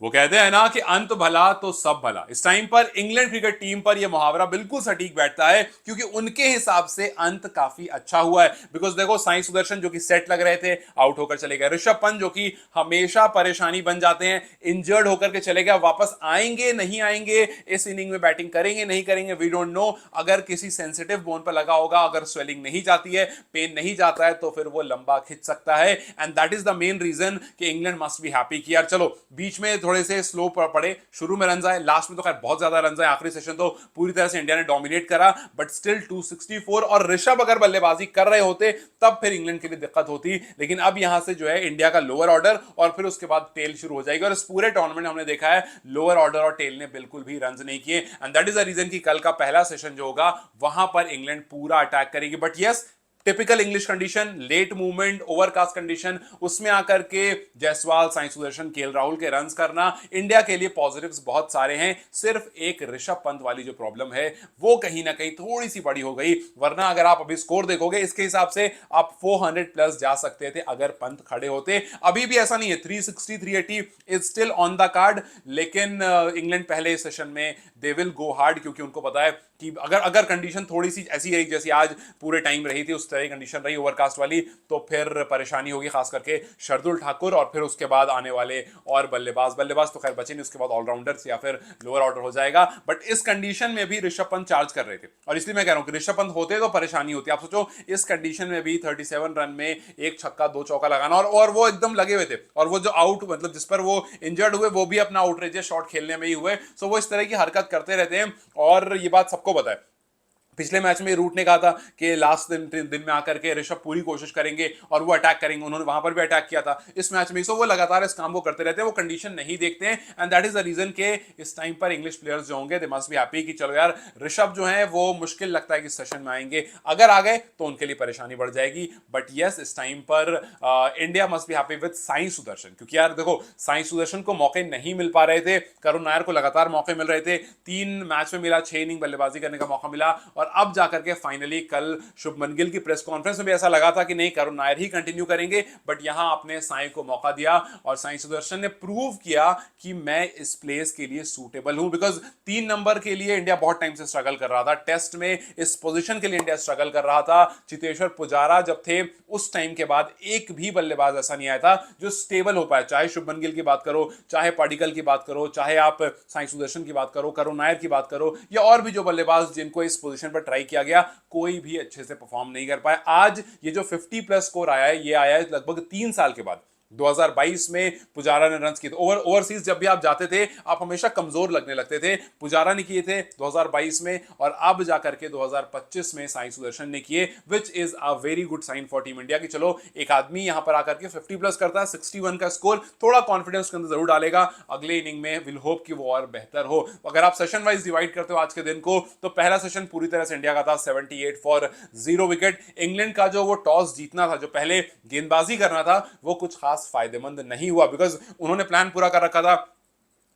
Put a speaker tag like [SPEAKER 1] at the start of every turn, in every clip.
[SPEAKER 1] वो कहते हैं ना कि अंत भला तो सब भला। इस टाइम पर इंग्लैंड क्रिकेट टीम पर यह मुहावरा बिल्कुल सटीक बैठता है, क्योंकि उनके हिसाब से अंत काफी अच्छा हुआ है। बिकॉज देखो, साई सुदर्शन जो कि सेट लग रहे थे, आउट होकर चले गए। ऋषभ पंत जो कि हमेशा परेशानी बन जाते हैं, इंजर्ड होकर के चले गए, वापस आएंगे नहीं आएंगे, इस इनिंग में बैटिंग करेंगे नहीं करेंगे, वी डोंट नो। अगर किसी सेंसिटिव बोन पर लगा होगा, अगर स्वेलिंग नहीं जाती है, पेन नहीं जाता है, तो फिर वो लंबा खिंच सकता है। And that is the main reason कि इंग्लैंड मस्ट बी हैप्पी कि यार चलो, बीच में थोड़े से स्लो पड़े, शुरू में रन आए, लास्ट में तो खैर बहुत ज्यादा रन आए, आखिरी सेशन तो पूरी तरह से इंडिया ने डोमिनेट करा, बट स्टिल 264। और ऋषभ अगर बल्लेबाजी कर रहे होते तब फिर इंग्लैंड के लिए दिक्कत होती। लेकिन अब यहां से जो है इंडिया का लोअर ऑर्डर और फिर उसके बाद टेल शुरू हो जाएगी। और इस पूरे टूर्नामेंट हमने देखा है लोअर ऑर्डर और टेल ने बिल्कुल भी रन नहीं किए। And that is the reason कि कल का पहला सेशन जो होगा वहां पर इंग्लैंड पूरा अटैक करेगी। But yes, typical English condition, late movement, overcast condition, उसमें आकर के जायसवाल, साई सुदर्शन, केएल राहुल के रन्स करना, इंडिया के लिए पॉजिटिव्स बहुत सारे हैं। सिर्फ एक ऋषभ पंत वाली जो प्रॉब्लम है वो कहीं ना कहीं थोड़ी सी बड़ी हो गई। वरना अगर आप अभी स्कोर देखोगे, इसके हिसाब से आप 400 प्लस जा सकते थे अगर पंत खड़े होते। अभी भी ऐसा नहीं है, 360 380 is still on the card. लेकिन इंग्लैंड पहले सेशन में दे विल गो हार्ड, क्योंकि उनको पता है कि अगर अगर कंडीशन थोड़ी सी ऐसी रही जैसी आज पूरे टाइम रही थी, उस तरह की कंडीशन रही ओवरकास्ट वाली, तो फिर परेशानी होगी, खास करके शार्दुल ठाकुर और फिर उसके बाद आने वाले और बल्लेबाज तो खैर बचे नहीं, उसके बाद ऑलराउंडर्स या फिर लोअर ऑर्डर हो जाएगा। बट इस कंडीशन में भी ऋषभ पंत चार्ज कर रहे थे, और इसलिए मैं कह रहा हूं कि ऋषभ पंत होते तो परेशानी होती। आप सोचो, इस कंडीशन में भी 37 रन में एक छक्का दो चौका लगाना, और वो एकदम लगे हुए थे, और वो जो आउट मतलब जिस पर वो इंजर्ड हुए वो भी अपना आउटरेजियस शॉट खेलने में ही हुए। सो वो इस तरह की हरकत करते रहते हैं, और ये बात सबको पता है। पिछले मैच में रूट ने कहा था कि लास्ट दिन में आकर के ऋषभ पूरी कोशिश करेंगे और वो अटैक करेंगे, उन्होंने वहां पर भी अटैक किया था इस मैच में। सो वो लगातार इस काम को करते रहते हैं, वो कंडीशन नहीं देखते हैं। And that is the reason के इस टाइम पर इंग्लिश प्लेयर्स जो होंगे, दे मस्ट बी हैप्पी कि चलो यार, ऋषभ जो है वो मुश्किल लगता है कि सेशन में आएंगे, अगर आ गए तो उनके लिए परेशानी बढ़ जाएगी। बट यस, इस टाइम पर India must be happy with Sai Sudarshan, क्योंकि यार देखो, साई सुदर्शन को मौके नहीं मिल पा रहे थे, करुण नायर को लगातार मौके मिल रहे थे, 3 मैच में मिला, 6 इनिंग बल्लेबाजी करने का मौका मिला, और अब जाकर के फाइनली कल शुभमन गिल की प्रेस कॉन्फ्रेंस में भी ऐसा लगा था कि नहीं, करुण नायर ही कंटिन्यू करेंगे। बट यहां आपने साई को मौका दिया, और साई सुदर्शन ने प्रूव किया कि मैं इस प्लेस के लिए सूटेबल हूं। बिकॉज 3 नंबर के लिए इंडिया बहुत टाइम से स्ट्रगल कर रहा था, टेस्ट में इस पोजीशन के लिए इंडिया स्ट्रगल कर रहा था। चितेश्वर पुजारा जब थे, उस टाइम के बाद एक भी बल्लेबाज ऐसा नहीं आया था जो स्टेबल हो पाया। चाहे शुभमन गिल की बात करो, चाहे पाडिकल की बात करो, चाहे आप साई सुदर्शन की बात करो, करुण नायर की बात करो, या और भी जो बल्लेबाज जिनको इस पोजीशन पर ट्राई किया गया, कोई भी अच्छे से परफॉर्म नहीं कर पाया। आज ये जो 50+ स्कोर आया है, ये आया है लगभग 3 साल के बाद। 2022 में पुजारा ने रन किए थे। ओवरसीज जब भी आप जाते थे, आप हमेशा कमजोर लगने लगते थे। पुजारा ने किए थे 2022 में, और अब जाकर के 2025 में साई सुदर्शन ने किए, which is a very good sign for team India कि चलो, एक आदमी यहां पर आकर के 50+ करता है, 61 का स्कोर, थोड़ा कॉन्फिडेंस के अंदर जरूर डालेगा। अगले इनिंग में विल होप कि वो और बेहतर हो। अगर आप सेशन वाइज डिवाइड करते हो आज के दिन को, तो पहला सेशन पूरी तरह से इंडिया का था, 78 फॉर 0 विकेट। इंग्लैंड का जो वो टॉस जीतना था, जो पहले गेंदबाजी करना था, वो कुछ खास फायदेमंद नहीं हुआ, बिकॉज उन्होंने प्लान पूरा कर रखा था,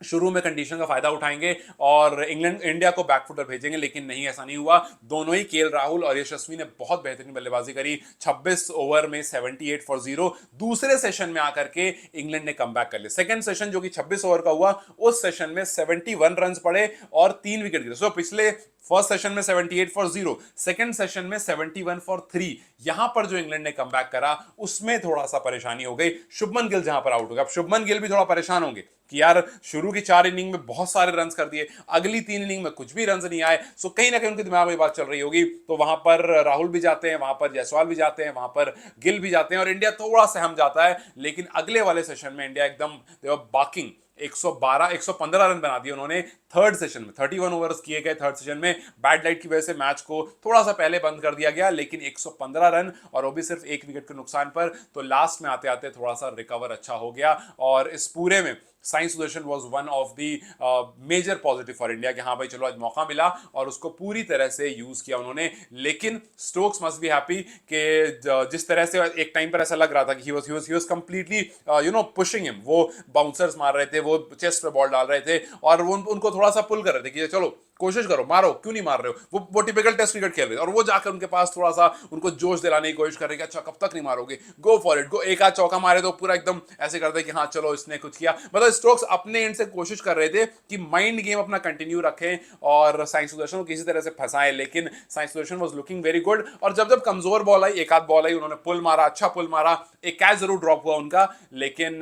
[SPEAKER 1] शुरू में कंडीशन का फायदा उठाएंगे और इंग्लैंड इंडिया को बैकफुट पर भेजेंगे। लेकिन नहीं, ऐसा नहीं हुआ। दोनों ही, केएल राहुल और यशस्वी ने बहुत बेहतरीन बल्लेबाजी करी। 26 ओवर में 78 फॉर 0। दूसरे सेशन में आकर के इंग्लैंड ने कम बैक कर लिया। सेकंड सेशन जो कि 26 ओवर का हुआ, उस सेशन में 71 रन पड़े और 3 विकेट गिरे। सो पिछले फर्स्ट सेशन में 78 फॉर 0, सेकंड सेशन में 71 फॉर 3। यहां पर जो इंग्लैंड ने कमबैक करा, उसमें थोड़ा सा परेशानी हो गई। शुभमन गिल जहां पर आउट हो गया, अब शुभमन गिल भी थोड़ा परेशान होंगे कि यार, शुरू की 4 इनिंग में बहुत सारे रन कर दिए, अगली 3 इनिंग में कुछ भी रन नहीं आए। सो कहीं ना कहीं उनके दिमाग में बात चल रही होगी। तो वहां पर राहुल भी जाते हैं, वहां पर जायसवाल भी जाते हैं, वहां पर गिल भी जाते हैं, और इंडिया थोड़ा सहम जाता है। लेकिन अगले वाले सेशन में इंडिया एकदम बाकिंग 112 115 रन बना दिए उन्होंने थर्ड सेशन में। 31 ओवर्स किए गए थर्ड सेशन में। बैड लाइट की वजह से मैच को थोड़ा सा पहले बंद कर दिया गया, लेकिन 115 रन, और वो भी सिर्फ 1 विकेट के नुकसान पर। तो लास्ट में आते आते थोड़ा सा रिकवर अच्छा हो गया, और इस पूरे में Sai Sudharsan was one of the major positive for India कि हाँ भाई चलो, आज मौका मिला और उसको पूरी तरह से यूज किया उन्होंने। लेकिन स्टोक्स मस्ट बी हैप्पी कि जिस तरह से एक टाइम पर ऐसा लग रहा था कि he was completely pushing him, वो बाउंसर्स मार रहे थे, वो चेस्ट पे बॉल डाल रहे थे, और वो उनको थोड़ा सा पुल कर रहे थे कि चलो कोशिश करो, मारो, क्यों नहीं मार रहे हो? वो टिपिकल टेस्ट क्रिकेट खेल रहे थे और वो जाकर उनके पास थोड़ा सा उनको जोश दिलाने की कोशिश कर रहे हैं कि अच्छा कब तक नहीं मारोगे, गो फॉर इट, गो। एक आध चौका मारे तो पूरा एकदम ऐसे करते हैं कि हाँ चलो इसने कुछ किया। मतलब स्टोक्स अपने एंड से कोशिश कर रहे थे कि माइंड गेम अपना कंटिन्यू रखें और साई सुदर्शन को किसी तरह से फंसाएं, लेकिन Sai Sudharsan was looking very good. और जब जब कमजोर बॉल आई, एक आध बॉल आई, उन्होंने पुल मारा, अच्छा पुल मारा, एक कैच जरूर ड्रॉप हुआ उनका, लेकिन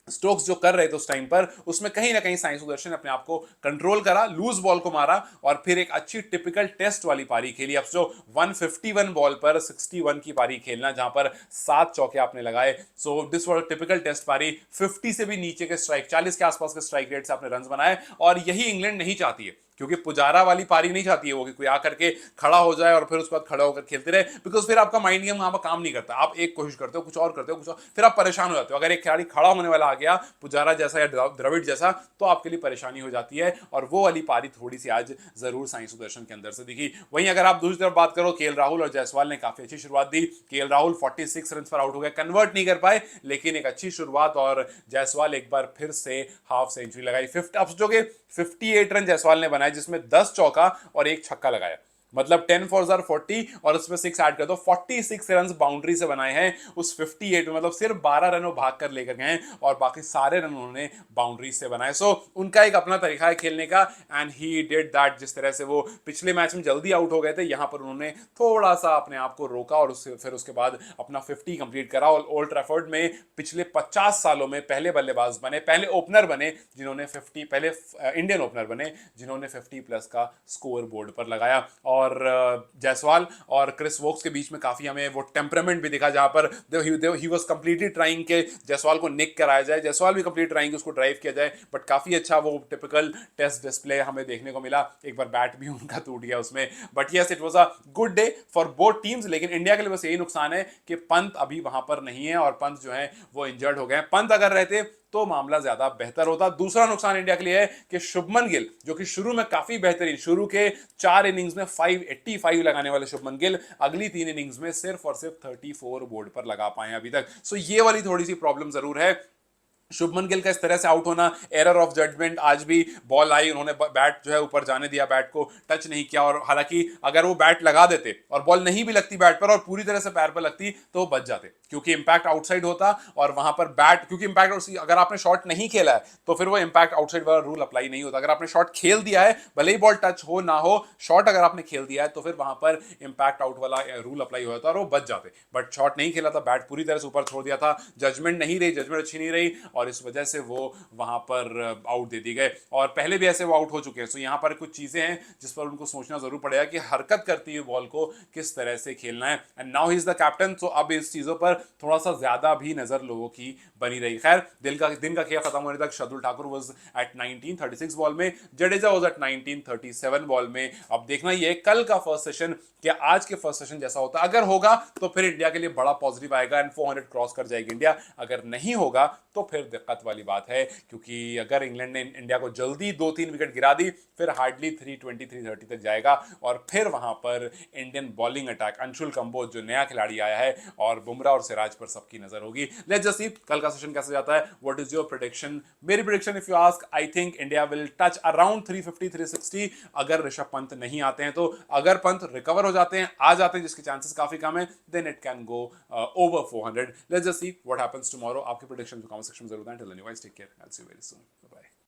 [SPEAKER 1] स्टोक्स जो कर रहे थे उस टाइम पर उसमें कहीं ना कहीं साई सुदर्शन ने अपने आप को कंट्रोल करा, लूज बॉल को मारा और फिर एक अच्छी टिपिकल टेस्ट वाली पारी खेली। अब जो 151 बॉल पर 61 की पारी खेलना, जहां पर 7 चौके आपने लगाए, so this was typical test पारी। 50 से भी नीचे के स्ट्राइक, 40 के आसपास के स्ट्राइक रेट से आपने रन बनाए और यही इंग्लैंड नहीं चाहती है, क्योंकि पुजारा वाली पारी नहीं चाहती है वो कि कोई आकर के खड़ा हो जाए और फिर उसके बाद खड़ा होकर खेलते रहे, बिकॉज फिर आपका माइंड गेम वहां पर काम नहीं करता। आप एक कोशिश करते हो, कुछ और करते हो, कुछ और, फिर आप परेशान हो जाते हो। अगर एक खिलाड़ी खड़ा होने वाला आ गया, पुजारा जैसा या द्रविड़ जैसा, तो आपके लिए परेशानी हो जाती है। और वो वाली पारी थोड़ी सी आज जरूर साई सुदर्शन के अंदर से दिखी। वहीं अगर आप दूसरी तरफ बात करो, केएल राहुल और जायसवाल ने काफी अच्छी शुरुआत दी। केएल राहुल 46 रन पर आउट हो गए, कन्वर्ट नहीं कर पाए, लेकिन एक अच्छी शुरुआत और जायसवाल एक बार फिर से हाफ सेंचुरी लगाई। 50, आप सोचोगे 58 रन जायसवाल ने बनाए, जिसमें 10 चौका और एक छक्का लगाया, मतलब 10 फोर 40 और उसमें 6 ऐड कर दो, 46 रन बाउंड्री से बनाए हैं उस 58 में। मतलब सिर्फ 12 रन वो भाग कर लेकर गए और बाकी सारे रन उन्होंने बाउंड्री से बनाए। सो उनका एक अपना तरीका है खेलने का, एंड ही डिड दैट। जिस तरह से वो पिछले मैच में जल्दी आउट हो गए थे, यहां पर उन्होंने थोड़ा सा अपने आप को रोका और फिर उसके बाद अपना 50 कंप्लीट करा। और ओल्ड ट्रैफर्ड में पिछले 50 सालों में पहले बल्लेबाज बने, पहले ओपनर बने जिन्होंने 50, पहले इंडियन ओपनर बने जिन्होंने 50 प्लस का स्कोर बोर्ड पर लगाया। और जायसवाल और क्रिस वोक्स के बीच में काफी हमें वो टेम्परामेंट भी दिखा, जहां पर ही वाज कंप्लीटली ट्राइंग के जायसवाल को निक कराया जाए, जायसवाल भी कंप्लीट ट्राइंग उसको ड्राइव किया जाए, बट काफी अच्छा वो टिपिकल टेस्ट डिस्प्ले हमें देखने को मिला। एक बार बैट भी उनका टूट गया उसमें, but yes it was a good day for both teams. लेकिन इंडिया के लिए बस यही नुकसान है कि पंत अभी वहां पर नहीं है और पंत जो है वो इंजर्ड हो गए। पंत अगर रहते तो मामला ज्यादा बेहतर होता। दूसरा नुकसान इंडिया के लिए है कि शुभमन गिल, जो कि शुरू में काफी बेहतरीन, शुरू के 4 इनिंग्स में 585 लगाने वाले शुभमन गिल, अगली 3 इनिंग्स में सिर्फ और सिर्फ 34 बोर्ड पर लगा पाए अभी तक। सो ये वाली थोड़ी सी प्रॉब्लम जरूर है। शुभमन गिल का इस तरह से आउट होना, एरर ऑफ जजमेंट। आज भी बॉल आई, उन्होंने बैट जो है ऊपर जाने दिया, बैट को टच नहीं किया, और हालांकि अगर वो बैट लगा देते और बॉल नहीं भी लगती बैट पर और पूरी तरह से पैर पर लगती तो वो बच जाते, क्योंकि इंपैक्ट आउटसाइड होता और वहां पर बैट, क्योंकि इंपैक्ट, अगर आपने शॉट नहीं खेला है तो फिर वो इंपैक्ट आउटसाइड वाला रूल अप्लाई नहीं होता। अगर आपने शॉट खेल दिया है, भले ही बॉल टच हो ना हो, शॉट अगर आपने खेल दिया है तो फिर वहां पर इंपैक्ट आउट वाला रूल अप्लाई होता और वो बच जाते। बट शॉट नहीं खेला था, बैट पूरी तरह से ऊपर छोड़ दिया था, जजमेंट नहीं रही, जजमेंट अच्छी नहीं रही और इस वजह से वो वहां पर आउट दे दिए गए। और पहले भी ऐसे वो आउट हो चुके हैं। सो यहां पर कुछ चीजें हैं जिस पर उनको सोचना जरूर पड़ेगा कि हरकत करती हुई बॉल को किस तरह से खेलना है। And now he is the captain, so अब इस चीजों पर थोड़ा सा ज्यादा भी नजर लोगों की बनी रही। खैर दिन का खेल खत्म होने तक Shardul Thakur was at 1936 ball में, जडेजा वाज एट 1937 बॉल में। अब देखना ये कल का फर्स्ट सेशन क्या आज के फर्स्ट सेशन जैसा होता, अगर होगा तो फिर इंडिया के लिए बड़ा पॉजिटिव आएगा एंड 400 क्रॉस कर जाएगी इंडिया। अगर नहीं होगा तो फिर दिक्कत वाली बात है, क्योंकि अगर इंग्लैंड ने इंडिया को जल्दी 2-3 विकेट गिरा दी, फिर हार्डली 320 330 तक जाएगा और फिर वहां पर Indian bowling attack, Anshul Kamboj जो नया खिलाड़ी आया है और बुमराह और सिराज पर सबकी नजर होगी। लेट्स जस्ट सी कल का सेशन कैसे जाता है। What is your prediction? मेरी prediction, if you ask, I think India will touch around 350 360 अगर ऋषभ पंत नहीं आते हैं तो। अगर पंत रिकवर हो जाते हैं, आ जाते हैं, जिसके चांसेस काफी कम है, then it can go over 400। Let's just see what happens tomorrow. आपकी प्रेडिक्शन कमेंट सेक्शन में जरूर बताएं। Till then you guys take care, I will see you very soon, bye bye.